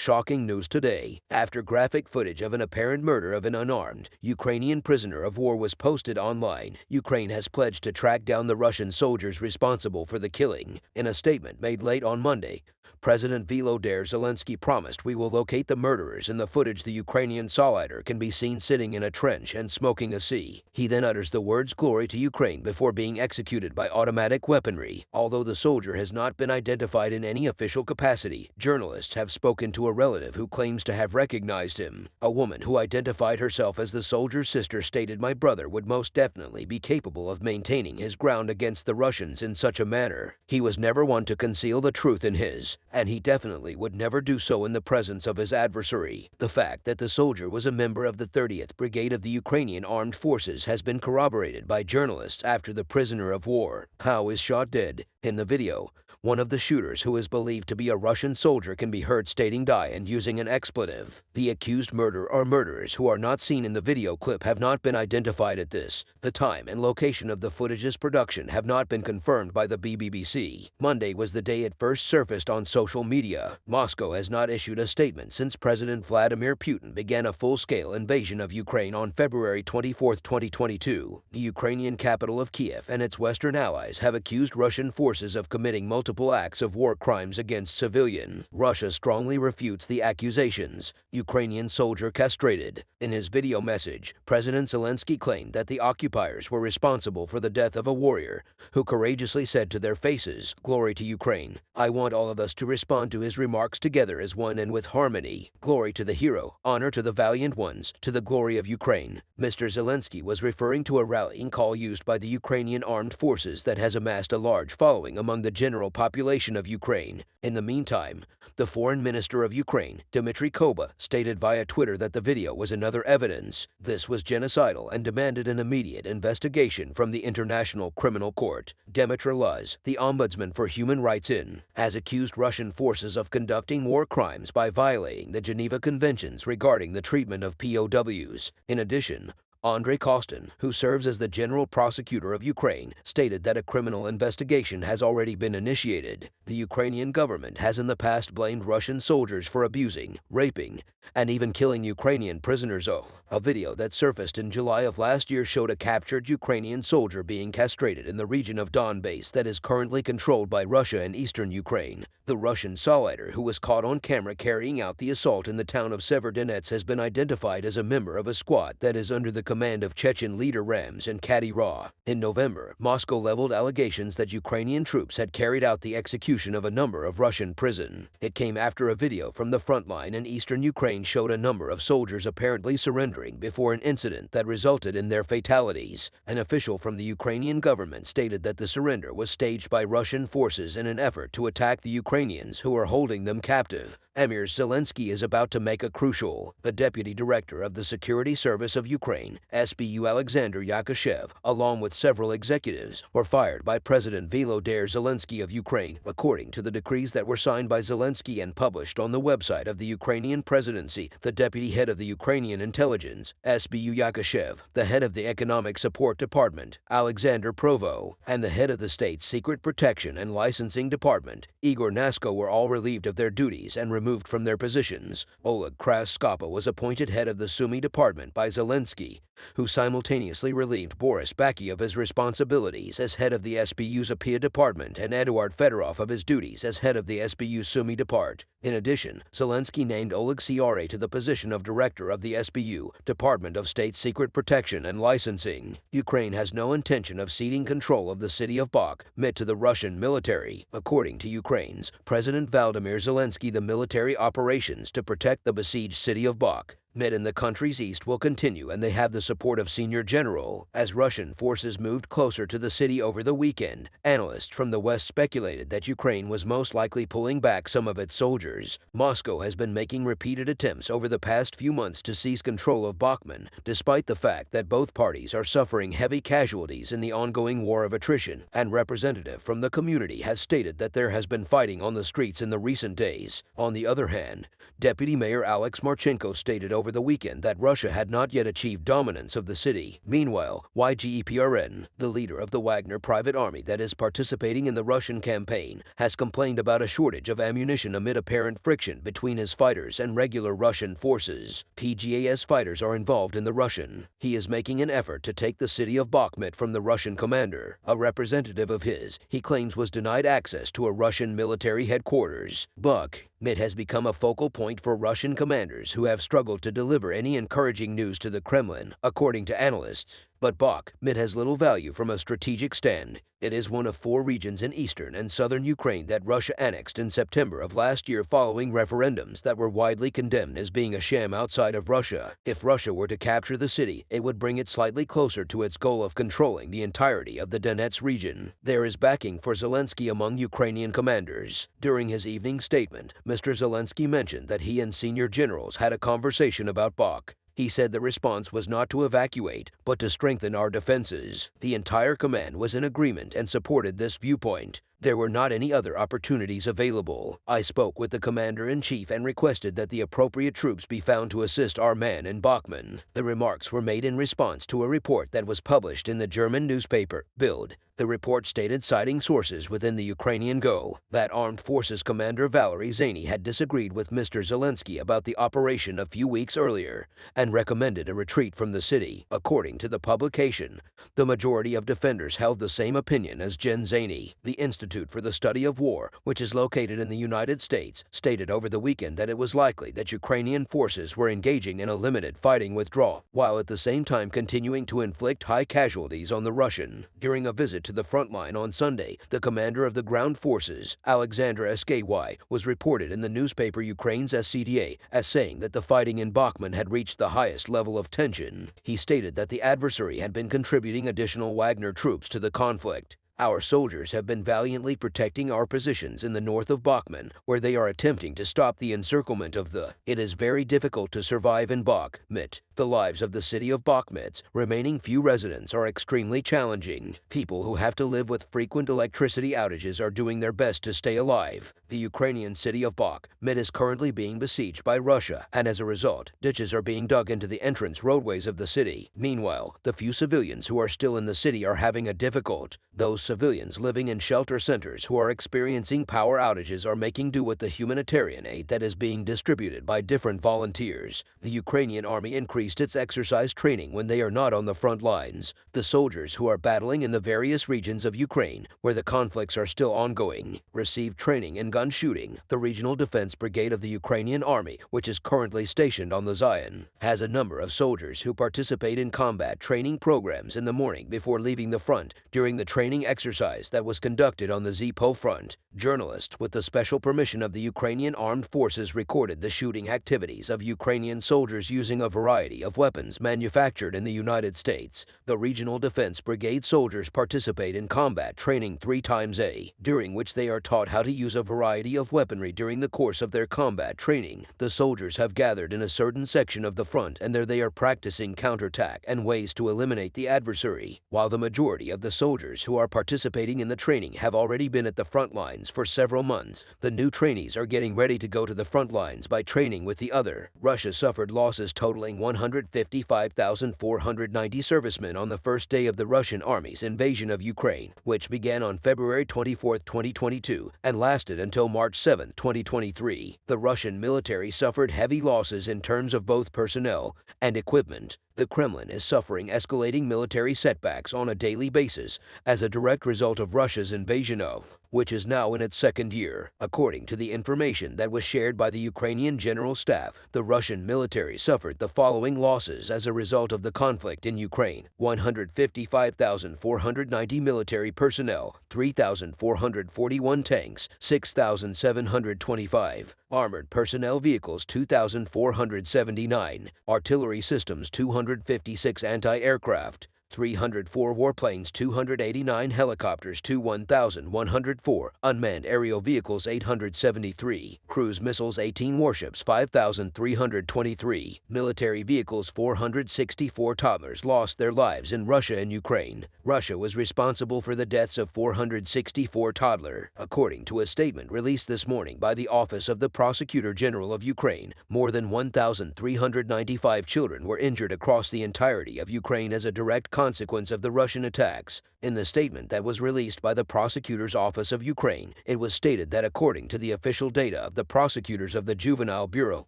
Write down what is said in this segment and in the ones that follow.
Shocking news today, after graphic footage of an apparent murder of an unarmed Ukrainian prisoner of war was posted online. Ukraine has pledged to track down the Russian soldiers responsible for the killing. In a statement made late on Monday, President Volodymyr Zelensky promised, "We will locate the murderers." In the footage, the Ukrainian solider can be seen sitting in a trench and smoking a C. He then utters the words "Glory to Ukraine" before being executed by automatic weaponry. Although the soldier has not been identified in any official capacity, journalists have spoken to a relative who claims to have recognized him. A woman who identified herself as the soldier's sister stated, "My brother would most definitely be capable of maintaining his ground against the Russians in such a manner. He was never one to conceal the truth in his, and he definitely would never do so in the presence of his adversary." The fact that the soldier was a member of the 30th Brigade of the Ukrainian Armed Forces has been corroborated by journalists after the prisoner of war, Howe, is shot dead. In the video, one of the shooters, who is believed to be a Russian soldier, can be heard stating "die" and using an expletive. The accused murderer or murderers, who are not seen in the video clip, have not been identified at this. The time and location of the footage's production have not been confirmed by the BBC. Monday was the day it first surfaced on social media. Moscow has not issued a statement since President Vladimir Putin began a full-scale invasion of Ukraine on February 24, 2022. The Ukrainian capital of Kiev and its Western allies have accused Russian forces of committing multiple acts of war crimes against civilians. Russia strongly refutes the accusations. Ukrainian soldier castrated. In his video message, President Zelensky claimed that the occupiers were responsible for the death of a warrior who courageously said to their faces, "Glory to Ukraine." I want all of us to respond to his remarks together as one and with harmony. Glory to the hero, honor to the valiant ones, to the glory of Ukraine. Mr. Zelensky was referring to a rallying call used by the Ukrainian armed forces that has amassed a large following among the general population of Ukraine. In the meantime, the foreign minister of Ukraine, Dmitry Kuleba, stated via Twitter that the video was another evidence this was genocidal and demanded an immediate investigation from the International Criminal Court. Dmitry Luz, the ombudsman for human rights has accused Russian forces of conducting war crimes by violating the Geneva Conventions regarding the treatment of POWs. In addition, Andrei Kostin, who serves as the general prosecutor of Ukraine, stated that a criminal investigation has already been initiated. The Ukrainian government has in the past blamed Russian soldiers for abusing, raping, and even killing Ukrainian prisoners. A video that surfaced in July of last year showed a captured Ukrainian soldier being castrated in the region of Donbass that is currently controlled by Russia in eastern Ukraine. The Russian solider, who was caught on camera carrying out the assault in the town of Severodonetsk, has been identified as a member of a squad that is under the command of Chechen leader Rams and Kadyrov. In November, Moscow leveled allegations that Ukrainian troops had carried out the execution of a number of Russian prisoners. It came after a video from the front line in eastern Ukraine showed a number of soldiers apparently surrendering before an incident that resulted in their fatalities. An official from the Ukrainian government stated that the surrender was staged by Russian forces in an effort to attack the Ukrainians who are holding them captive. Emir Zelensky is about to make a crucial. The deputy director of the Security Service of Ukraine, SBU Alexander Yakashev, along with several executives, were fired by President Volodymyr Zelensky of Ukraine, according to the decrees that were signed by Zelensky and published on the website of the Ukrainian presidency. The deputy head of the Ukrainian intelligence, SBU Yakashev, the head of the Economic Support Department, Alexander Provo, and the head of the state's Secret Protection and Licensing Department, Igor Nasko, were all relieved of their duties and removed from their positions. Oleg Kraskapa was appointed head of the Sumy department by Zelensky, who simultaneously relieved Boris Baki of his responsibilities as head of the SBU's APIA department and Eduard Fedorov of his duties as head of the SBU Sumy Depart. In addition, Zelensky named Oleg Siare to the position of director of the SBU, Department of State Secret Protection and Licensing. Ukraine has no intention of ceding control of the city of Bakhmut to the Russian military. According to Ukraine's President Volodymyr Zelensky, the military operations to protect the besieged city of Bakhmut in the country's east will continue, and they have the support of senior general. As Russian forces moved closer to the city over the weekend, analysts from the West speculated that Ukraine was most likely pulling back some of its soldiers. Moscow has been making repeated attempts over the past few months to seize control of Bakhmut, despite the fact that both parties are suffering heavy casualties in the ongoing war of attrition. An representative from the community has stated that there has been fighting on the streets in the recent days. On the other hand, Deputy Mayor Alex Marchenko stated over the weekend that Russia had not yet achieved dominance of the city. Meanwhile, YGEPRN, the leader of the Wagner private army that is participating in the Russian campaign, has complained about a shortage of ammunition amid apparent friction between his fighters and regular Russian forces. PGAS fighters are involved in the Russian. He is making an effort to take the city of Bakhmut from the Russian commander. A representative of his, he claims, was denied access to a Russian military headquarters. Bakhmut has become a focal point for Russian commanders who have struggled to deliver any encouraging news to the Kremlin, according to analysts. But Bakhmut has little value from a strategic stand. It is one of 4 regions in eastern and southern Ukraine that Russia annexed in September of last year following referendums that were widely condemned as being a sham outside of Russia. If Russia were to capture the city, it would bring it slightly closer to its goal of controlling the entirety of the Donetsk region. There is backing for Zelensky among Ukrainian commanders. During his evening statement, Mr. Zelensky mentioned that he and senior generals had a conversation about Bakhmut. He said the response was not to evacuate, but to strengthen our defenses. The entire command was in agreement and supported this viewpoint. There were not any other opportunities available. I spoke with the commander-in-chief and requested that the appropriate troops be found to assist our men in Bakhmut. The remarks were made in response to a report that was published in the German newspaper, Bild. The report stated, citing sources within the Ukrainian Go, that Armed Forces Commander Valery Zany had disagreed with Mr. Zelensky about the operation a few weeks earlier and recommended a retreat from the city. According to the publication, the majority of defenders held the same opinion as Gen Zany. The Institute for the Study of War, which is located in the United States, stated over the weekend that it was likely that Ukrainian forces were engaging in a limited fighting withdrawal, while at the same time continuing to inflict high casualties on the Russian. During a visit to the front line on Sunday, the commander of the ground forces, Alexander Sky, was reported in the newspaper Ukraine's SCDA as saying that the fighting in Bakhmut had reached the highest level of tension. He stated that the adversary had been contributing additional Wagner troops to the conflict. Our soldiers have been valiantly protecting our positions in the north of Bakhmut, where they are attempting to stop the encirclement of the. It is very difficult to survive in Bakhmut. The lives of the city of Bakhmut's remaining few residents are extremely challenging. People who have to live with frequent electricity outages are doing their best to stay alive. The Ukrainian city of Bakhmut is currently being besieged by Russia, and as a result, ditches are being dug into the entrance roadways of the city. Meanwhile, the few civilians who are still in the city are having a difficult. Those civilians living in shelter centers who are experiencing power outages are making do with the humanitarian aid that is being distributed by different volunteers. The Ukrainian army increased its exercise training when they are not on the front lines. The soldiers who are battling in the various regions of Ukraine, where the conflicts are still ongoing, received training in gun shooting. The Regional Defense Brigade of the Ukrainian Army, which is currently stationed on the Zion, has a number of soldiers who participate in combat training programs in the morning before leaving the front during the training exercise that was conducted on the Zipo front. Journalists, with the special permission of the Ukrainian Armed Forces, recorded the shooting activities of Ukrainian soldiers using a variety of weapons manufactured in the United States. The Regional Defense Brigade soldiers participate in combat training 3 times a day, during which they are taught how to use a variety of weaponry during the course of their combat training. The soldiers have gathered in a certain section of the front, and there they are practicing counterattack and ways to eliminate the adversary. While the majority of the soldiers who are participating in the training have already been at the front lines for several months, the new trainees are getting ready to go to the front lines by training with the other. Russia suffered losses totaling 155,490 servicemen on the first day of the Russian army's invasion of Ukraine, which began on February 24, 2022, and lasted until March 7, 2023. The Russian military suffered heavy losses in terms of both personnel and equipment. The Kremlin is suffering escalating military setbacks on a daily basis as a direct result of Russia's invasion of, which is now in its 2nd year. According to the information that was shared by the Ukrainian General Staff, the Russian military suffered the following losses as a result of the conflict in Ukraine: 155,490 military personnel, 3,441 tanks, 6,725 armored personnel vehicles, 2,479 artillery systems, 256 anti-aircraft, 304 warplanes, 289 helicopters to 1,104, unmanned aerial vehicles 873, cruise missiles 18 warships 5,323, military vehicles 464 toddlers lost their lives in Russia and Ukraine. Russia was responsible for the deaths of 464 toddlers. According to a statement released this morning by the Office of the Prosecutor General of Ukraine, more than 1,395 children were injured across the entirety of Ukraine as a direct consequence of the Russian attacks. In the statement that was released by the Prosecutor's Office of Ukraine, it was stated that according to the official data of the prosecutors of the Juvenile Bureau,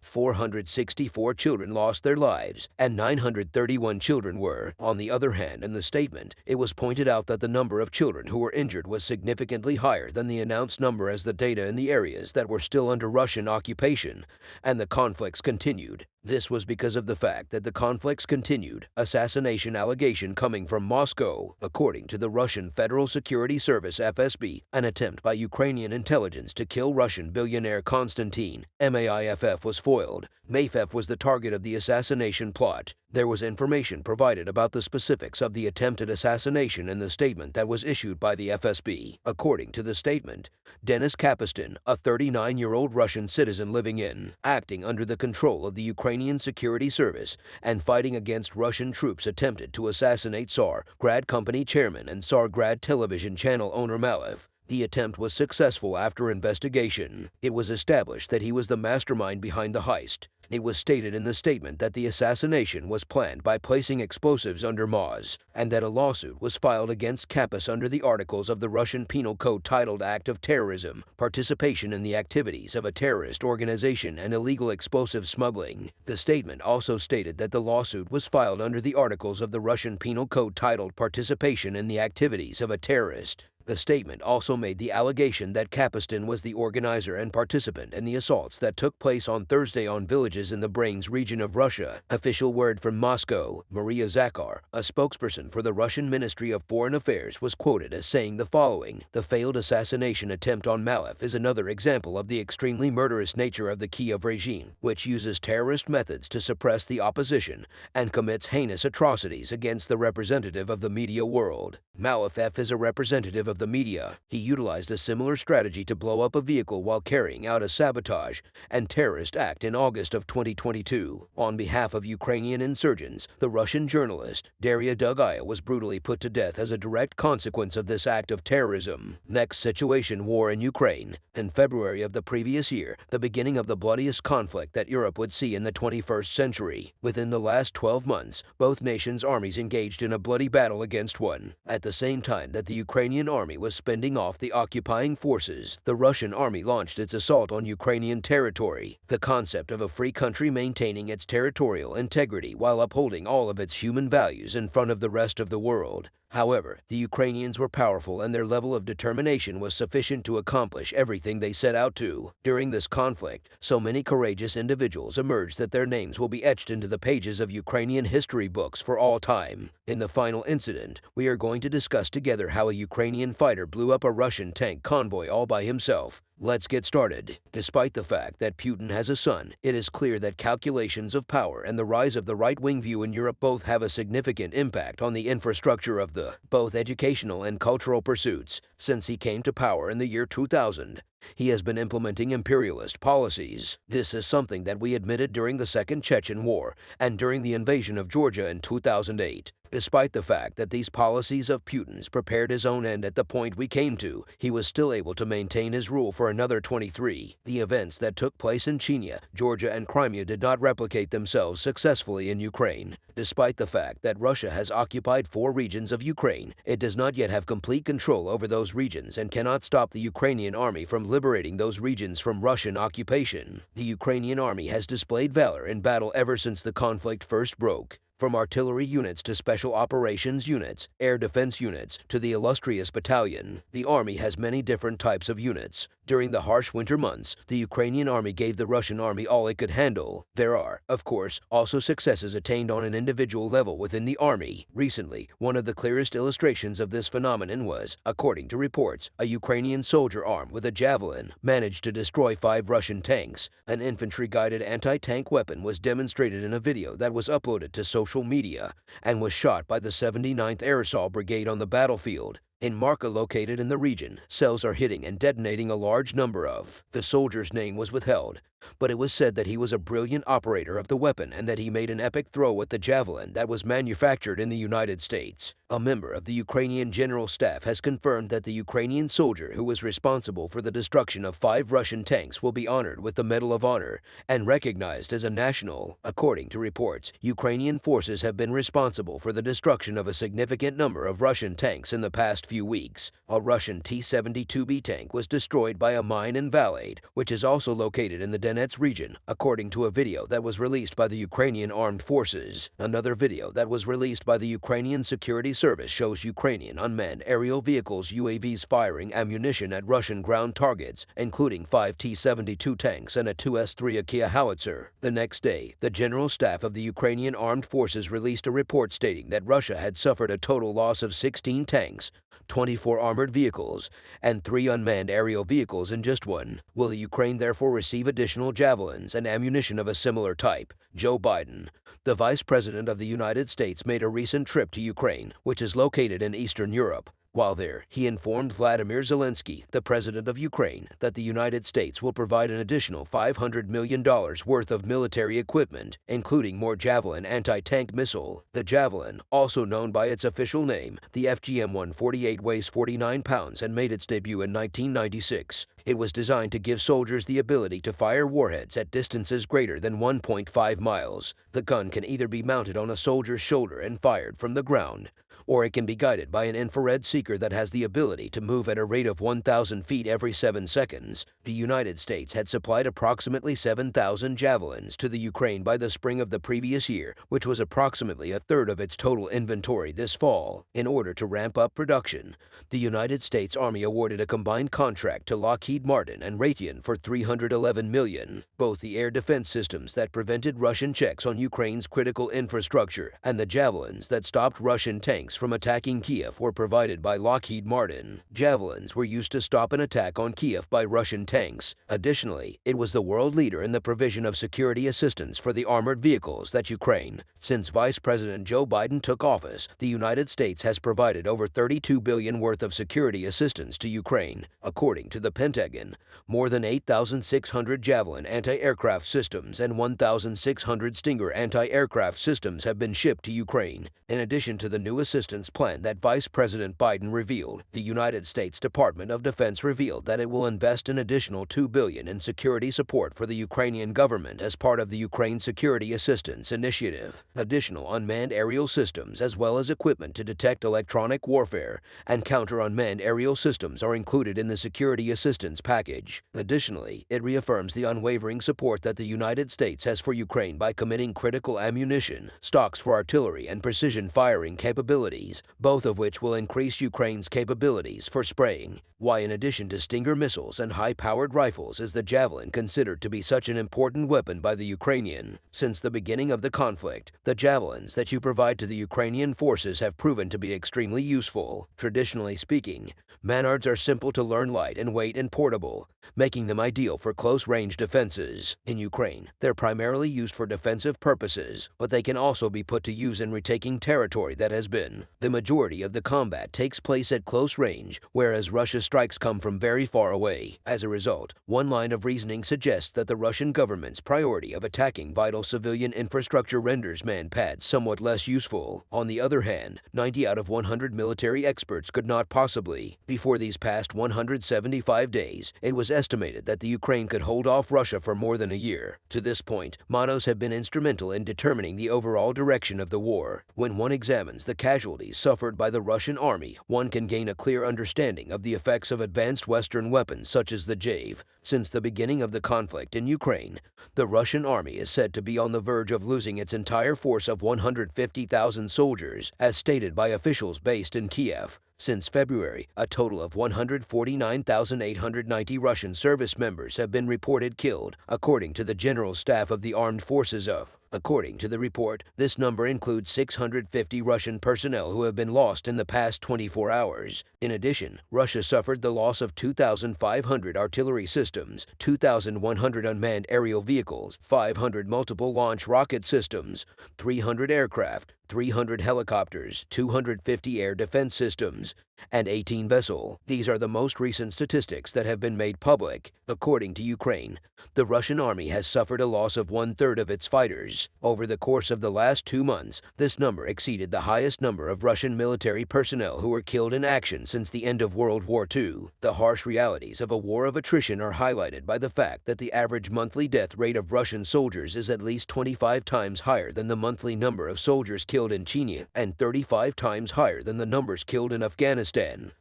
464 children lost their lives and 931 children were. On the other hand, in the statement, it was pointed out that the number of children who were injured was significantly higher than the announced number as the data in the areas that were still under Russian occupation and the conflicts continued. This was because of the fact that the conflicts continued, assassination allegation coming from Moscow. According to the Russian Federal Security Service FSB, an attempt by Ukrainian intelligence to kill Russian billionaire Konstantin Maifev was foiled. Maifev was the target of the assassination plot. There was information provided about the specifics of the attempted assassination in the statement that was issued by the FSB. According to the statement, Denis Kapustin, a 39-year-old Russian citizen living in, acting under the control of the Ukrainian Security Service and fighting against Russian troops, attempted to assassinate Tsar Grad Company chairman and Tsar Grad television channel owner Malev. The attempt was successful after investigation. It was established that he was the mastermind behind the heist. It was stated in the statement that the assassination was planned by placing explosives under Moz, and that a lawsuit was filed against Kapus under the articles of the Russian Penal Code titled Act of Terrorism, Participation in the Activities of a Terrorist Organization and Illegal Explosive Smuggling. The statement also stated that the lawsuit was filed under the articles of the Russian Penal Code titled Participation in the Activities of a Terrorist. The statement also made the allegation that Kapustin was the organizer and participant in the assaults that took place on Thursday on villages in the Brains region of Russia. Official word from Moscow, Maria Zakar, a spokesperson for the Russian Ministry of Foreign Affairs, was quoted as saying the following: "The failed assassination attempt on Malev is another example of the extremely murderous nature of the Kiev regime, which uses terrorist methods to suppress the opposition and commits heinous atrocities against the representative of the media world." Malev is a representative of the media. He utilized a similar strategy to blow up a vehicle while carrying out a sabotage and terrorist act in August of 2022. On behalf of Ukrainian insurgents, the Russian journalist Daria Dugaya was brutally put to death as a direct consequence of this act of terrorism. Next situation: war in Ukraine. In February of the previous year, the beginning of the bloodiest conflict that Europe would see in the 21st century. Within the last 12 months, both nations' armies engaged in a bloody battle against one. At the same time that the Ukrainian army was spending off the occupying forces, the Russian army launched its assault on Ukrainian territory. The concept of a free country maintaining its territorial integrity while upholding all of its human values in front of the rest of the world. However, the Ukrainians were powerful and their level of determination was sufficient to accomplish everything they set out to. During this conflict, so many courageous individuals emerged that their names will be etched into the pages of Ukrainian history books for all time. In the final incident, we are going to discuss together how a Ukrainian fighter blew up a Russian tank convoy all by himself. Let's get started. Despite the fact that Putin has a son, it is clear that calculations of power and the rise of the right-wing view in Europe both have a significant impact on the infrastructure of both educational and cultural pursuits. Since he came to power in the year 2000, he has been implementing imperialist policies. This is something that we admitted during the Second Chechen War and during the invasion of Georgia in 2008. Despite the fact that these policies of Putin's prepared his own end at the point we came to, he was still able to maintain his rule for another 23. The events that took place in Chechnya, Georgia, and Crimea did not replicate themselves successfully in Ukraine. Despite the fact that Russia has occupied 4 regions of Ukraine, it does not yet have complete control over those regions and cannot stop the Ukrainian army from liberating those regions from Russian occupation. The Ukrainian army has displayed valor in battle ever since the conflict first broke. From artillery units to special operations units, air defense units, to the illustrious battalion, the army has many different types of units. During the harsh winter months, the Ukrainian army gave the Russian army all it could handle. There are, of course, also successes attained on an individual level within the army. Recently, one of the clearest illustrations of this phenomenon was, according to reports, a Ukrainian soldier armed with a javelin managed to destroy 5 Russian tanks. An infantry-guided anti-tank weapon was demonstrated in a video that was uploaded to social media and was shot by the 79th Air Assault Brigade on the battlefield. In Marka, located in the region, cells are hitting and detonating a large number of. The soldier's name was withheld, but it was said that he was a brilliant operator of the weapon and that he made an epic throw with the javelin that was manufactured in the United States. A member of the Ukrainian General Staff has confirmed that the Ukrainian soldier who was responsible for the destruction of 5 Russian tanks will be honored with the Medal of Honor and recognized as a national. According to reports, Ukrainian forces have been responsible for the destruction of a significant number of Russian tanks in the past few weeks. A Russian T-72B tank was destroyed by a mine in Valade, which is also located in the Donetsk region, according to a video that was released by the Ukrainian Armed Forces. Another video that was released by the Ukrainian Security Service shows Ukrainian unmanned aerial vehicles UAVs firing ammunition at Russian ground targets, including 5 T-72 tanks and a 2S-3 Akia howitzer. The next day, the General Staff of the Ukrainian Armed Forces released a report stating that Russia had suffered a total loss of 16 tanks, 24 armored vehicles, and 3 unmanned aerial vehicles in just one. Will the Ukraine therefore receive additional javelins and ammunition of a similar type? Joe Biden, the Vice President of the United States, made a recent trip to Ukraine, which is located in Eastern Europe. While there, he informed Vladimir Zelensky, the president of Ukraine, that the United States will provide an additional $500 million worth of military equipment, including more Javelin anti-tank missile. The Javelin, also known by its official name, the FGM-148, weighs 49 pounds and made its debut in 1996. It was designed to give soldiers the ability to fire warheads at distances greater than 1.5 miles. The gun can either be mounted on a soldier's shoulder and fired from the ground, or it can be guided by an infrared seeker that has the ability to move at a rate of 1,000 feet every 7 seconds. The United States had supplied approximately 7,000 javelins to the Ukraine by the spring of the previous year, which was approximately a third of its total inventory this fall. In order to ramp up production, the United States Army awarded a combined contract to Lockheed Martin and Raytheon for $311 million. Both the air defense systems that prevented Russian checks on Ukraine's critical infrastructure and the javelins that stopped Russian tanks from attacking Kiev were provided by Lockheed Martin. Javelins were used to stop an attack on Kiev by Russian tanks. Additionally, it was the world leader in the provision of security assistance for the armored vehicles that Ukraine. Since Vice President Joe Biden took office, the United States has provided over $32 billion worth of security assistance to Ukraine. According to the Pentagon, more than 8,600 Javelin anti-aircraft systems and 1,600 Stinger anti-aircraft systems have been shipped to Ukraine. In addition to the new assistance plan that Vice President Biden revealed, the United States Department of Defense revealed that it will invest an additional $2 billion in security support for the Ukrainian government as part of the Ukraine Security Assistance Initiative. Additional unmanned aerial systems, as well as equipment to detect electronic warfare and counter unmanned aerial systems, are included in the security assistance package. Additionally, it reaffirms the unwavering support that the United States has for Ukraine by committing critical ammunition, stocks for artillery, and precision firing capabilities, both of which will increase Ukraine's capabilities for spraying. Why, in addition to Stinger missiles and high-powered rifles, is the Javelin considered to be such an important weapon by the Ukrainian? Since the beginning of the conflict, the Javelins that you provide to the Ukrainian forces have proven to be extremely useful. Traditionally speaking, Manards are simple to learn, light and weight, and portable, making them ideal for close-range defenses. In Ukraine, they're primarily used for defensive purposes, but they can also be put to use in retaking territory that has been. The majority of the combat takes place at close range, whereas Russia's strikes come from very far away. As a result, one line of reasoning suggests that the Russian government's priority of attacking vital civilian infrastructure renders manpads somewhat less useful. On the other hand, 90 out of 100 military experts could not possibly. Before these past 175 days, it was estimated that the Ukraine could hold off Russia for more than a year. To this point, mottos have been instrumental in determining the overall direction of the war. When one examines the casualties suffered by the Russian army, one can gain a clear understanding of the effects of advanced Western weapons such as the JAV. Since the beginning of the conflict in Ukraine, the Russian army is said to be on the verge of losing its entire force of 150,000 soldiers, as stated by officials based in Kiev. Since February, a total of 149,890 Russian service members have been reported killed, according to the General Staff of the Armed Forces of. According to the report, this number includes 650 Russian personnel who have been lost in the past 24 hours. In addition, Russia suffered the loss of 2,500 artillery systems, 2,100 unmanned aerial vehicles, 500 multiple launch rocket systems, 300 aircraft, 300 helicopters, 250 air defense systems, and 18 vessels. These are the most recent statistics that have been made public. According to Ukraine, the Russian army has suffered a loss of one-third of its fighters. Over the course of the last 2 months, this number exceeded the highest number of Russian military personnel who were killed in action since the end of World War II. The harsh realities of a war of attrition are highlighted by the fact that the average monthly death rate of Russian soldiers is at least 25 times higher than the monthly number of soldiers killed in Chechnya and 35 times higher than the numbers killed in Afghanistan.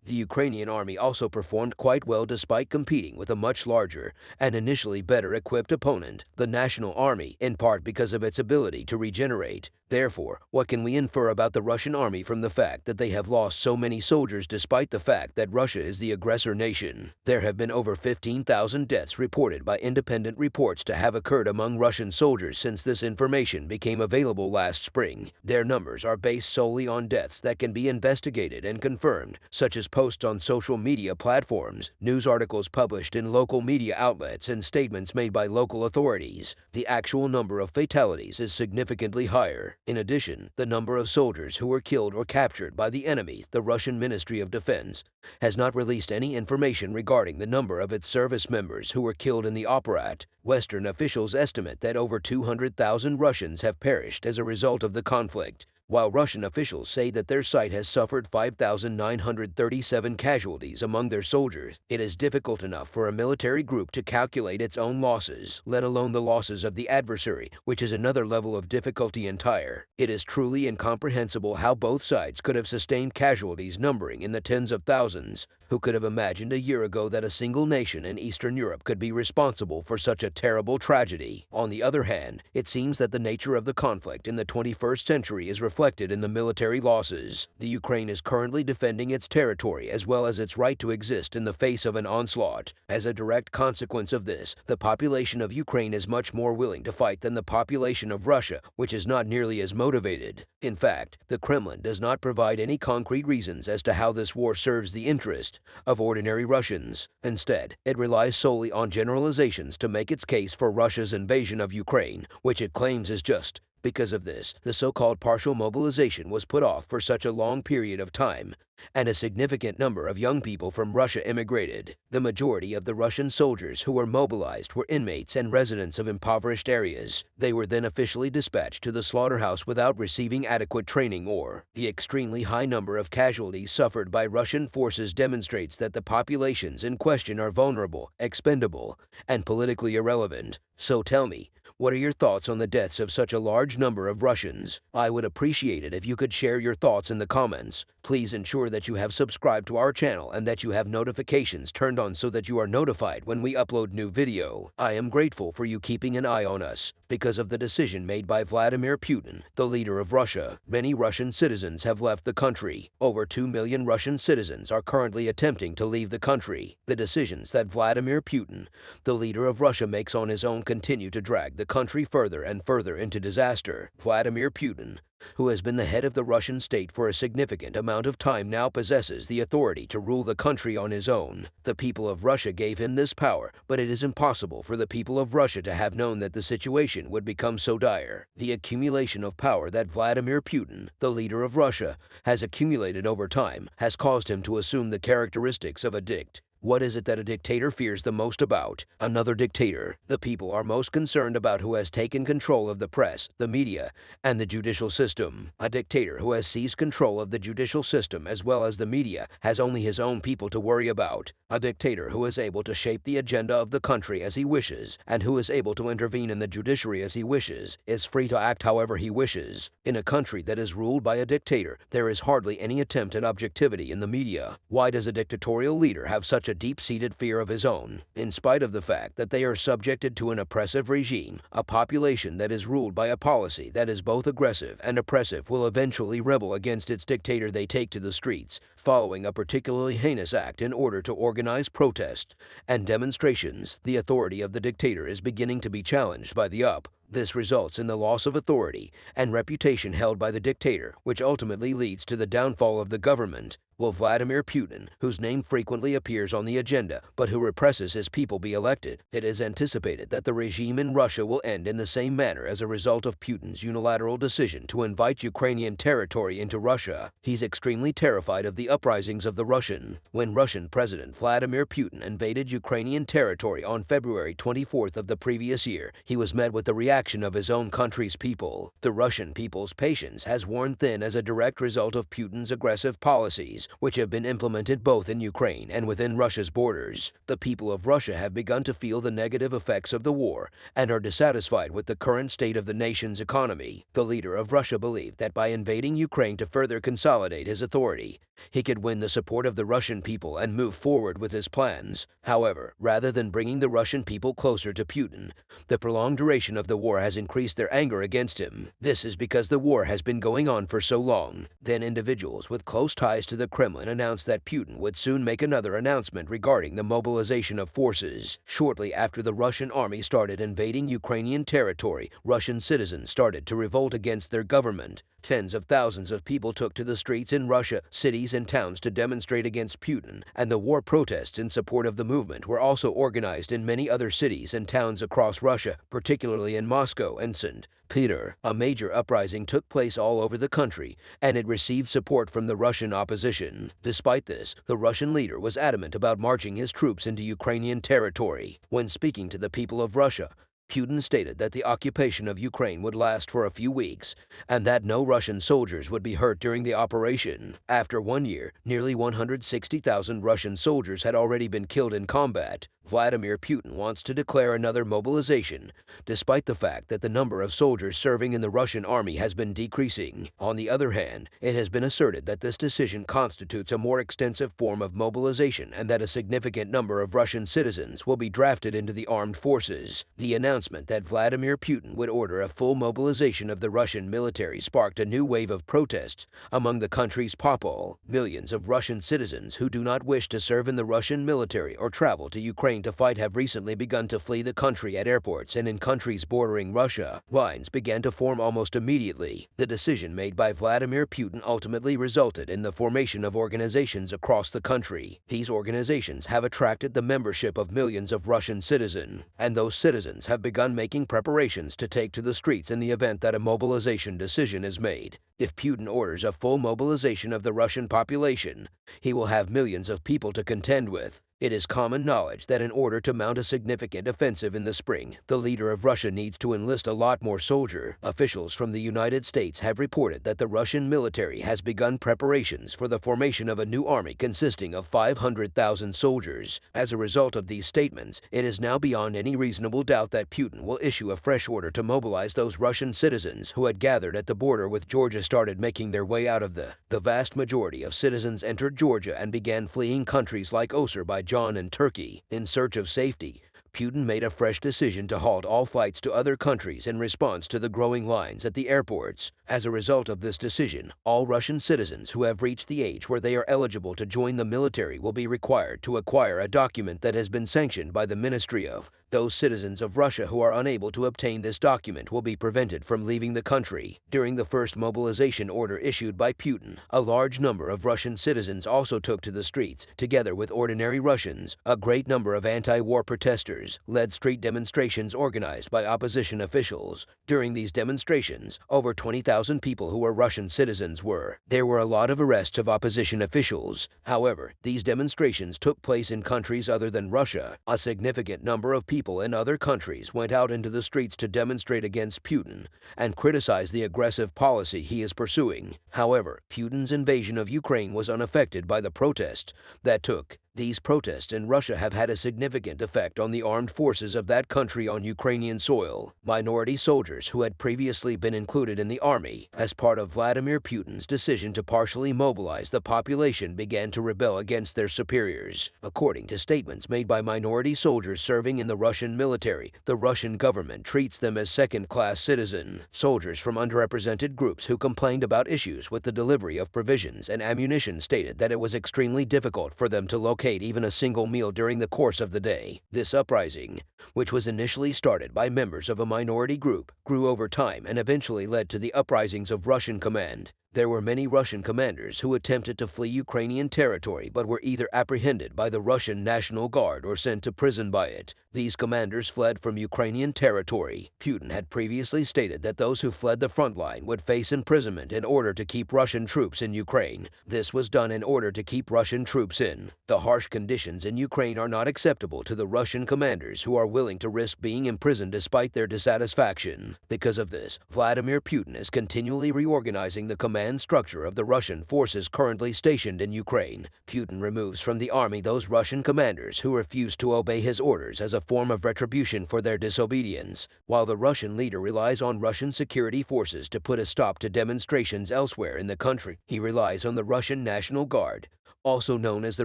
The Ukrainian army also performed quite well despite competing with a much larger and initially better equipped opponent, the National Army, in part because of its ability to regenerate. Therefore, what can we infer about the Russian army from the fact that they have lost so many soldiers despite the fact that Russia is the aggressor nation? There have been over 15,000 deaths reported by independent reports to have occurred among Russian soldiers since this information became available last spring. Their numbers are based solely on deaths that can be investigated and confirmed, such as posts on social media platforms, news articles published in local media outlets, and statements made by local authorities. The actual number of fatalities is significantly higher. In addition, the number of soldiers who were killed or captured by the enemy, the Russian Ministry of Defense, has not released any information regarding the number of its service members who were killed in the operate. Western officials estimate that over 200,000 Russians have perished as a result of the conflict, while Russian officials say that their side has suffered 5,937 casualties among their soldiers. It is difficult enough for a military group to calculate its own losses, let alone the losses of the adversary, which is another level of difficulty entire. It is truly incomprehensible how both sides could have sustained casualties numbering in the tens of thousands. Who could have imagined a year ago that a single nation in Eastern Europe could be responsible for such a terrible tragedy? On the other hand, it seems that the nature of the conflict in the 21st century is reflected in the military losses. The Ukraine is currently defending its territory as well as its right to exist in the face of an onslaught. As a direct consequence of this, the population of Ukraine is much more willing to fight than the population of Russia, which is not nearly as motivated. In fact, the Kremlin does not provide any concrete reasons as to how this war serves the interest of ordinary Russians. Instead, it relies solely on generalizations to make its case for Russia's invasion of Ukraine, which it claims is just. Because of this, the so-called partial mobilization was put off for such a long period of time, and a significant number of young people from Russia immigrated. The majority of the Russian soldiers who were mobilized were inmates and residents of impoverished areas. They were then officially dispatched to the slaughterhouse without receiving adequate training or. The extremely high number of casualties suffered by Russian forces demonstrates that the populations in question are vulnerable, expendable, and politically irrelevant. So tell me, what are your thoughts on the deaths of such a large number of Russians? I would appreciate it if you could share your thoughts in the comments. Please ensure that you have subscribed to our channel and that you have notifications turned on so that you are notified when we upload new video. I am grateful for you keeping an eye on us. Because of the decision made by Vladimir Putin, the leader of Russia, many Russian citizens have left the country. Over 2 million Russian citizens are currently attempting to leave the country. The decisions that Vladimir Putin, the leader of Russia, makes on his own continue to drag the country further and further into disaster. Vladimir Putin, who has been the head of the Russian state for a significant amount of time, now possesses the authority to rule the country on his own. The people of Russia gave him this power, but it is impossible for the people of Russia to have known that the situation would become so dire. The accumulation of power that Vladimir Putin, the leader of Russia, has accumulated over time has caused him to assume the characteristics of a dictator. What is it that a dictator fears the most about? Another dictator. The people are most concerned about who has taken control of the press, the media, and the judicial system. A dictator who has seized control of the judicial system as well as the media has only his own people to worry about. A dictator who is able to shape the agenda of the country as he wishes, and who is able to intervene in the judiciary as he wishes, is free to act however he wishes. In a country that is ruled by a dictator, there is hardly any attempt at objectivity in the media. Why does a dictatorial leader have such a a deep-seated fear of his own, in spite of the fact that they are subjected to an oppressive regime. A population that is ruled by a policy that is both aggressive and oppressive will eventually rebel against its dictator. They take to the streets, following a particularly heinous act in order to organize protest and demonstrations. The authority of the dictator is beginning to be challenged by the up. This results in the loss of authority and reputation held by the dictator, which ultimately leads to the downfall of the government. Will Vladimir Putin, whose name frequently appears on the agenda but who represses his people, be elected? It is anticipated that the regime in Russia will end in the same manner as a result of Putin's unilateral decision to invite Ukrainian territory into Russia. He's extremely terrified of the uprisings of the Russian. When Russian President Vladimir Putin invaded Ukrainian territory on February 24th of the previous year, he was met with the reaction of his own country's people. The Russian people's patience has worn thin as a direct result of Putin's aggressive policies, which have been implemented both in Ukraine and within Russia's borders. The people of Russia have begun to feel the negative effects of the war and are dissatisfied with the current state of the nation's economy. The leader of Russia believed that by invading Ukraine to further consolidate his authority, he could win the support of the Russian people and move forward with his plans. However, rather than bringing the Russian people closer to Putin, the prolonged duration of the war has increased their anger against him. This is because the war has been going on for so long. Then individuals with close ties to the Kremlin announced that Putin would soon make another announcement regarding the mobilization of forces. Shortly after the Russian army started invading Ukrainian territory, Russian citizens started to revolt against their government. Tens of thousands of people took to the streets in Russia, cities and towns to demonstrate against Putin, and the war protests in support of the movement were also organized in many other cities and towns across Russia, particularly in Moscow and St. Peter. A major uprising took place all over the country, and it received support from the Russian opposition. Despite this, the Russian leader was adamant about marching his troops into Ukrainian territory. When speaking to the people of Russia, Putin stated that the occupation of Ukraine would last for a few weeks, and that no Russian soldiers would be hurt during the operation. After 1 year, nearly 160,000 Russian soldiers had already been killed in combat. Vladimir Putin wants to declare another mobilization, despite the fact that the number of soldiers serving in the Russian army has been decreasing. On the other hand, it has been asserted that this decision constitutes a more extensive form of mobilization and that a significant number of Russian citizens will be drafted into the armed forces. The announcement that Vladimir Putin would order a full mobilization of the Russian military sparked a new wave of protests among the country's populace. Millions of Russian citizens who do not wish to serve in the Russian military or travel to Ukraine to fight have recently begun to flee the country at airports and in countries bordering Russia. Lines began to form almost immediately. The decision made by Vladimir Putin ultimately resulted in the formation of organizations across the country. These organizations have attracted the membership of millions of Russian citizens, and those citizens have begun making preparations to take to the streets in the event that a mobilization decision is made. If Putin orders a full mobilization of the Russian population, he will have millions of people to contend with. It is common knowledge that in order to mount a significant offensive in the spring, the leader of Russia needs to enlist a lot more soldiers. Officials from the United States have reported that the Russian military has begun preparations for the formation of a new army consisting of 500,000 soldiers. As a result of these statements, it is now beyond any reasonable doubt that Putin will issue a fresh order to mobilize those Russian citizens who had gathered at the border with Georgia started making their way out of the vast majority of citizens entered Georgia and began fleeing countries like Azerbaijan and Turkey in search of safety. Putin made a fresh decision to halt all flights to other countries in response to the growing lines at the airports. As a result of this decision, all Russian citizens who have reached the age where they are eligible to join the military will be required to acquire a document that has been sanctioned by the Ministry of. Those citizens of Russia who are unable to obtain this document will be prevented from leaving the country. During the first mobilization order issued by Putin, a large number of Russian citizens also took to the streets, together with ordinary Russians. A great number of anti-war protesters led street demonstrations organized by opposition officials. During these demonstrations, over 20,000 people who were Russian citizens were. There were a lot of arrests of opposition officials. However, these demonstrations took place in countries other than Russia. A significant number of people in other countries went out into the streets to demonstrate against Putin and criticize the aggressive policy he is pursuing. However, Putin's invasion of Ukraine was unaffected by the protests that took These protests in Russia have had a significant effect on the armed forces of that country on Ukrainian soil. Minority soldiers who had previously been included in the army as part of Vladimir Putin's decision to partially mobilize the population began to rebel against their superiors. According to statements made by minority soldiers serving in the Russian military, the Russian government treats them as second-class citizens. Soldiers from underrepresented groups who complained about issues with the delivery of provisions and ammunition stated that it was extremely difficult for them to locate even a single meal during the course of the day. This uprising, which was initially started by members of a minority group, grew over time and eventually led to the uprisings of Russian command. There were many Russian commanders who attempted to flee Ukrainian territory but were either apprehended by the Russian National Guard or sent to prison by it. These commanders fled from Ukrainian territory. Putin had previously stated that those who fled the front line would face imprisonment in order to keep Russian troops in Ukraine. This was done in order to keep Russian troops in. The harsh conditions in Ukraine are not acceptable to the Russian commanders who are willing to risk being imprisoned despite their dissatisfaction. Because of this, Vladimir Putin is continually reorganizing the command structure of the Russian forces currently stationed in Ukraine. Putin removes from the army those Russian commanders who refuse to obey his orders as a form of retribution for their disobedience, while the Russian leader relies on Russian security forces to put a stop to demonstrations elsewhere in the country. He relies on the Russian National Guard, also known as the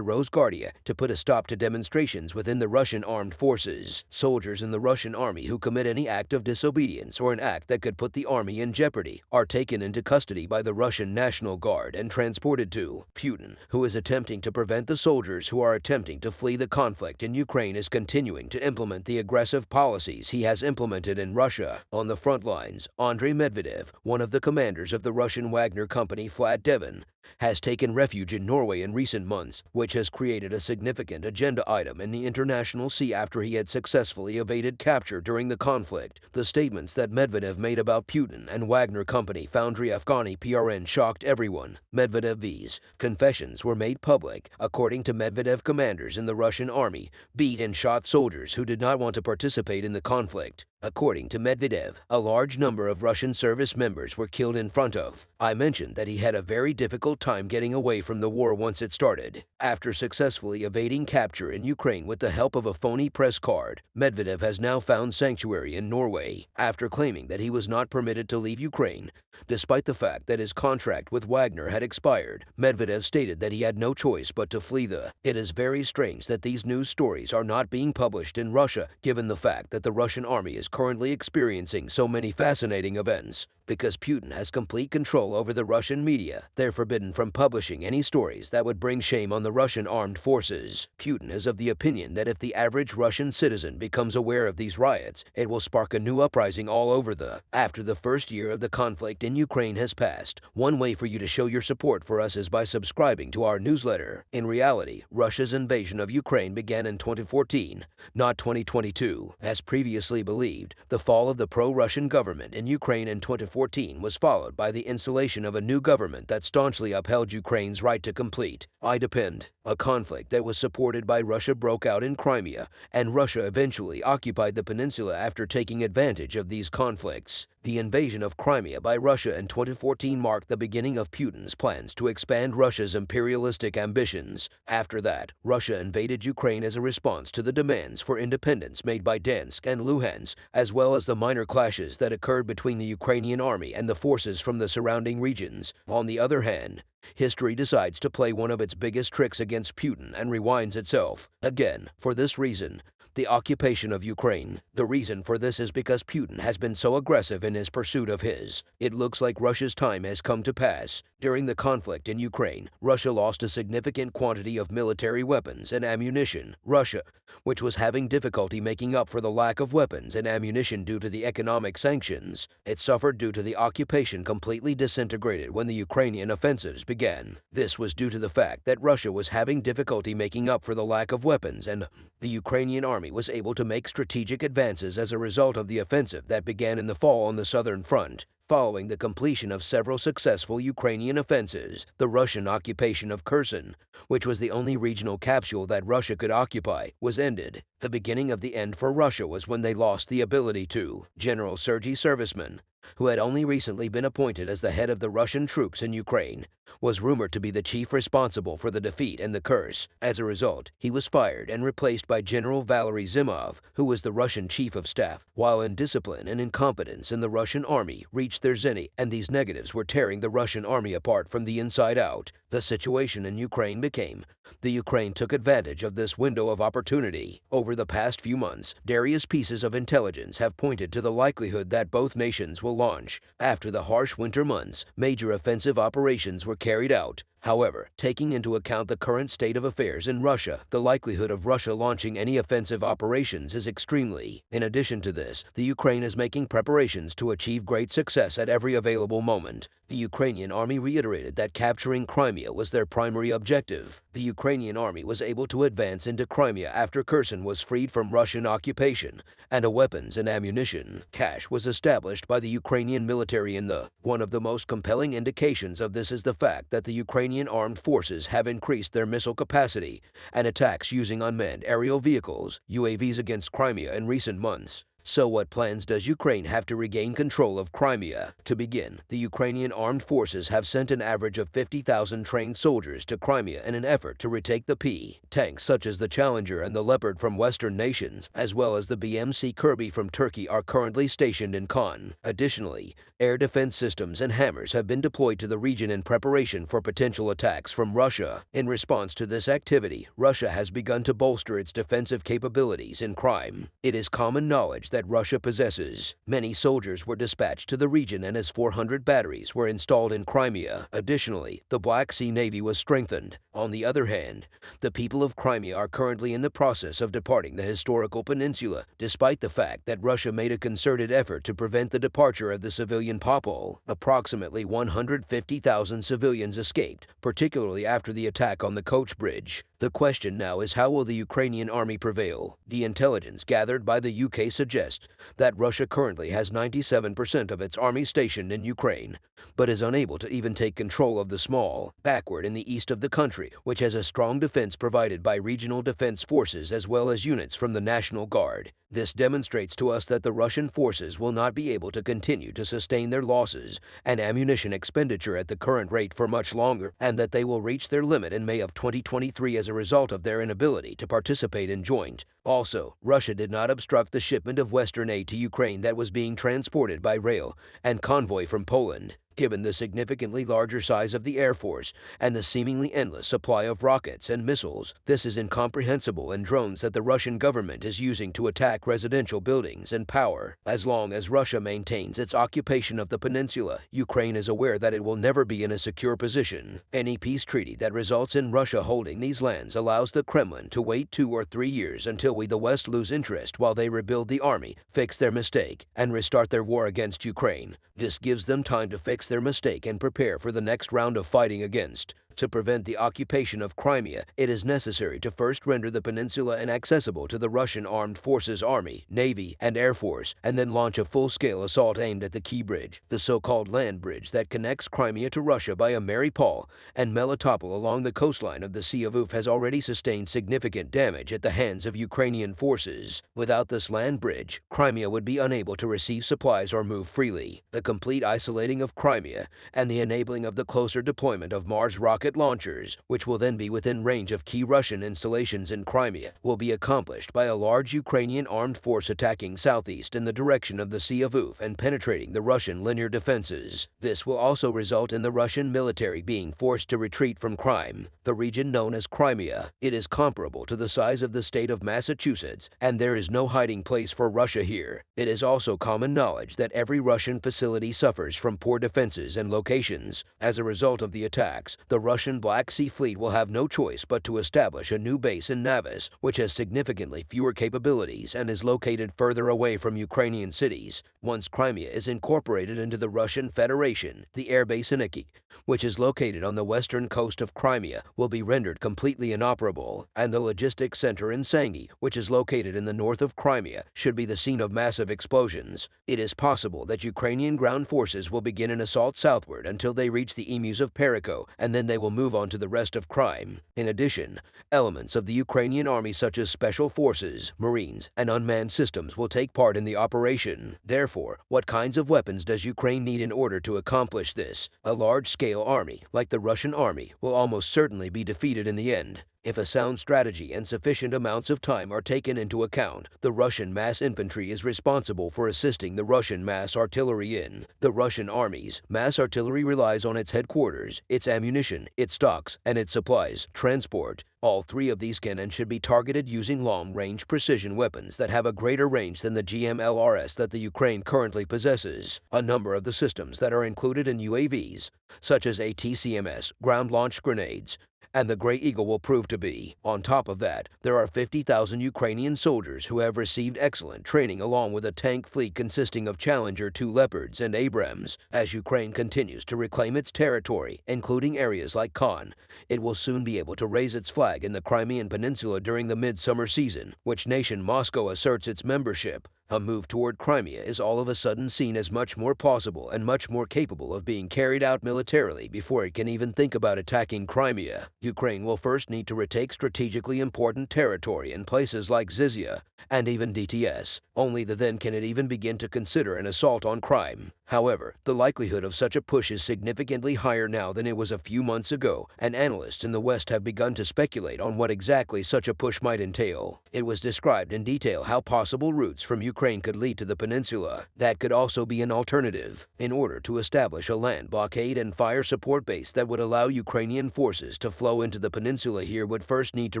Rosguardia, to put a stop to demonstrations within the Russian armed forces. Soldiers in the Russian army who commit any act of disobedience or an act that could put the army in jeopardy are taken into custody by the Russian National Guard and transported to Putin, who is attempting to prevent the soldiers who are attempting to flee the conflict in Ukraine, is continuing to implement the aggressive policies he has implemented in Russia. On the front lines, Andrei Medvedev, one of the commanders of the Russian Wagner company Flat Devon, has taken refuge in Norway in recent months, which has created a significant agenda item in the international sea after he had successfully evaded capture during the conflict. The statements that Medvedev made about Putin and Wagner company Foundry Afghani PRN shocked everyone. Medvedev's confessions were made public. According to Medvedev, commanders in the Russian army beat and shot soldiers who did not want to participate in the conflict. According to Medvedev, a large number of Russian service members were killed in front of. I mentioned that he had a very difficult time getting away from the war once it started. After successfully evading capture in Ukraine with the help of a phony press card, Medvedev has now found sanctuary in Norway after claiming that he was not permitted to leave Ukraine. Despite the fact that his contract with Wagner had expired, Medvedev stated that he had no choice but to flee the. It is very strange that these news stories are not being published in Russia, given the fact that the Russian army is currently experiencing so many fascinating events. Because Putin has complete control over the Russian media, they're forbidden from publishing any stories that would bring shame on the Russian armed forces. Putin is of the opinion that if the average Russian citizen becomes aware of these riots, it will spark a new uprising all over the. After the first year of the conflict in Ukraine has passed, one way for you to show your support for us is by subscribing to our newsletter. In reality, Russia's invasion of Ukraine began in 2014, not 2022, as previously believed. The fall of the pro-Russian government in Ukraine in 2014 was followed by the installation of a new government that staunchly upheld Ukraine's right to complete independence. A conflict that was supported by Russia broke out in Crimea, and Russia eventually occupied the peninsula after taking advantage of these conflicts. The invasion of Crimea by Russia in 2014 marked the beginning of Putin's plans to expand Russia's imperialistic ambitions. After that, Russia invaded Ukraine as a response to the demands for independence made by Donetsk and Luhansk, as well as the minor clashes that occurred between the Ukrainian army and the forces from the surrounding regions. On the other hand, history decides to play one of its biggest tricks against Putin and rewinds itself. Again, for this reason, the occupation of Ukraine. The reason for this is because Putin has been so aggressive in his pursuit of his. It looks like Russia's time has come to pass. During the conflict in Ukraine, Russia lost a significant quantity of military weapons and ammunition. Russia, which was having difficulty making up for the lack of weapons and ammunition due to the economic sanctions it suffered due to the occupation, completely disintegrated when the Ukrainian offensives began. This was due to the fact that Russia was having difficulty making up for the lack of weapons, and the Ukrainian army was able to make strategic advances as a result of the offensive that began in the fall on the southern front. Following the completion of several successful Ukrainian offensives, the Russian occupation of Kherson, which was the only regional capsule that Russia could occupy, was ended. The beginning of the end for Russia was when they lost the ability to. General Sergei Serviceman, who had only recently been appointed as the head of the Russian troops in Ukraine, was rumored to be the chief responsible for the defeat and the curse. As a result, he was fired and replaced by General Valery Zimov, who was the Russian chief of staff. While indiscipline and incompetence in the Russian army reached their zenith, and these negatives were tearing the Russian army apart from the inside out, the situation in Ukraine became. The Ukraine took advantage of this window of opportunity. Over the past few months, various pieces of intelligence have pointed to the likelihood that both nations will launch. After the harsh winter months, major offensive operations were carried out. However, taking into account the current state of affairs in Russia, the likelihood of Russia launching any offensive operations is extremely. In addition to this, the Ukraine is making preparations to achieve great success at every available moment. The Ukrainian army reiterated that capturing Crimea was their primary objective. The Ukrainian army was able to advance into Crimea after Kherson was freed from Russian occupation, and a weapons and ammunition cache was established by the Ukrainian military in the. One of the most compelling indications of this is the fact that the Ukrainian armed forces have increased their missile capacity and attacks using unmanned aerial vehicles, UAVs, against Crimea in recent months. So what plans does Ukraine have to regain control of Crimea? To begin, the Ukrainian armed forces have sent an average of 50,000 trained soldiers to Crimea in an effort to retake the P. Tanks such as the Challenger and the Leopard from Western nations, as well as the BMC Kirby from Turkey, are currently stationed in Khan. Additionally, air defense systems and hammers have been deployed to the region in preparation for potential attacks from Russia. In response to this activity, Russia has begun to bolster its defensive capabilities in Crimea. It is common knowledge that Russia possesses. Many soldiers were dispatched to the region and as 400 batteries were installed in Crimea. Additionally, the Black Sea Navy was strengthened. On the other hand, the people of Crimea are currently in the process of departing the historical peninsula, despite the fact that Russia made a concerted effort to prevent the departure of the civilian populace. Approximately 150,000 civilians escaped, particularly after the attack on the coach bridge. The question now is, how will the Ukrainian army prevail? The intelligence gathered by the UK suggests that Russia currently has 97% of its army stationed in Ukraine, but is unable to even take control of the small, backward in the east of the country, which has a strong defense provided by regional defense forces as well as units from the National Guard. This demonstrates to us that the Russian forces will not be able to continue to sustain their losses and ammunition expenditure at the current rate for much longer, and that they will reach their limit in May of 2023 as a result of their inability to participate in joint. Also, Russia did not obstruct the shipment of Western aid to Ukraine that was being transported by rail and convoy from Poland. Given the significantly larger size of the Air Force and the seemingly endless supply of rockets and missiles, this is incomprehensible, and drones that the Russian government is using to attack residential buildings and power. As long as Russia maintains its occupation of the peninsula, Ukraine is aware that it will never be in a secure position. Any peace treaty that results in Russia holding these lands allows the Kremlin to wait 2 or 3 years until we the West lose interest while they rebuild the army, fix their mistake, and restart their war against Ukraine. This gives them time to fix their mistake and prepare for the next round of fighting against. To prevent the occupation of Crimea, it is necessary to first render the peninsula inaccessible to the Russian Armed Forces Army, Navy, and Air Force, and then launch a full-scale assault aimed at the key bridge, the so-called land bridge that connects Crimea to Russia by a Mariupol and Melitopol along the coastline of the Sea of Azov has already sustained significant damage at the hands of Ukrainian forces. Without this land bridge, Crimea would be unable to receive supplies or move freely. The complete isolating of Crimea and the enabling of the closer deployment of Mars rocket launchers, which will then be within range of key Russian installations in Crimea, will be accomplished by a large Ukrainian armed force attacking southeast in the direction of the Sea of Azov and penetrating the Russian linear defenses. This will also result in the Russian military being forced to retreat from Crimea, the region known as Crimea. It is comparable to the size of the state of Massachusetts, and there is no hiding place for Russia here. It is also common knowledge that every Russian facility suffers from poor defenses and locations. As a result of the attacks, the Russian Black Sea Fleet will have no choice but to establish a new base in Navis, which has significantly fewer capabilities and is located further away from Ukrainian cities. Once Crimea is incorporated into the Russian Federation, the airbase Annihilated, which is located on the western coast of Crimea, will be rendered completely inoperable, and the logistics center in Sangi, which is located in the north of Crimea, should be the scene of massive explosions. It is possible that Ukrainian ground forces will begin an assault southward until they reach the emus of Perico, and then they will will move on to the rest of crime. In addition, elements of the Ukrainian army such as special forces, marines, and unmanned systems will take part in the operation. Therefore, what kinds of weapons does Ukraine need in order to accomplish this? A large-scale army, like the Russian army, will almost certainly be defeated in the end. If a sound strategy and sufficient amounts of time are taken into account, the Russian mass infantry is responsible for assisting the Russian mass artillery in the Russian armies. Mass artillery relies on its headquarters, its ammunition, its stocks, and its supplies, transport. All three of these can and should be targeted using long-range precision weapons that have a greater range than the GMLRS that the Ukraine currently possesses. A number of the systems that are included in UAVs, such as ATCMS, ground-launched grenades, and the Grey Eagle will prove to be. On top of that, there are 50,000 Ukrainian soldiers who have received excellent training along with a tank fleet consisting of Challenger 2 Leopards and Abrams. As Ukraine continues to reclaim its territory, including areas like Khan, it will soon be able to raise its flag in the Crimean Peninsula during the midsummer season, which nation Moscow asserts its membership. A move toward Crimea is all of a sudden seen as much more plausible and much more capable of being carried out militarily before it can even think about attacking Crimea. Ukraine will first need to retake strategically important territory in places like Zyzia and even DTS. Only then can it even begin to consider an assault on Crimea. However, the likelihood of such a push is significantly higher now than it was a few months ago, and analysts in the West have begun to speculate on what exactly such a push might entail. It was described in detail how possible routes from Ukraine could lead to the peninsula. That could also be an alternative. In order to establish a land blockade and fire support base that would allow Ukrainian forces to flow into the peninsula here would first need to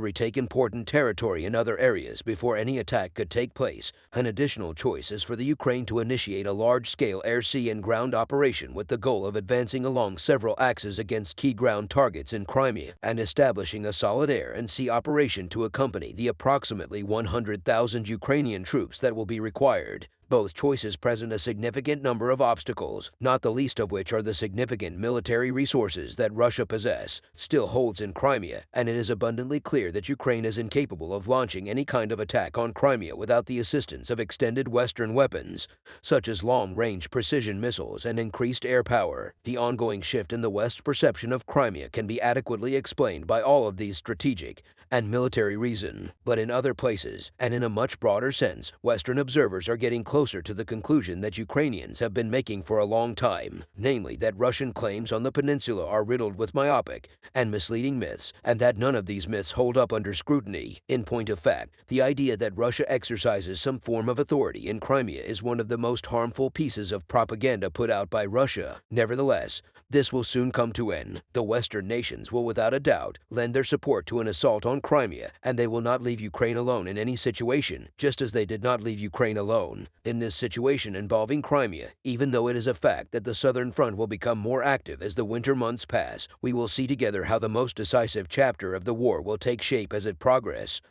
retake important territory in other areas before any attack could take place. An additional choice is for the Ukraine to initiate a large-scale air, sea, and ground operation with the goal of advancing along several axes against key ground targets in Crimea and establishing a solid air and sea operation to accompany the approximately 100,000 Ukrainian troops that will be required. Both choices present a significant number of obstacles, not the least of which are the significant military resources that Russia still holds in Crimea, and it is abundantly clear that Ukraine is incapable of launching any kind of attack on Crimea without the assistance of extended Western weapons, such as long-range precision missiles and increased air power. The ongoing shift in the West's perception of Crimea can be adequately explained by all of these strategic and military reasons. But in other places, and in a much broader sense, Western observers are getting closer to the conclusion that Ukrainians have been making for a long time, namely that Russian claims on the peninsula are riddled with myopic and misleading myths, and that none of these myths hold up under scrutiny. In point of fact, the idea that Russia exercises some form of authority in Crimea is one of the most harmful pieces of propaganda put out by Russia. Nevertheless, this will soon come to an end. The Western nations will without a doubt lend their support to an assault on Crimea, and they will not leave Ukraine alone in any situation, just as they did not leave Ukraine alone in this situation involving Crimea. Even though it is a fact that the Southern Front will become more active as the winter months pass, we will see together how the most decisive chapter of the war will take shape as it progresses.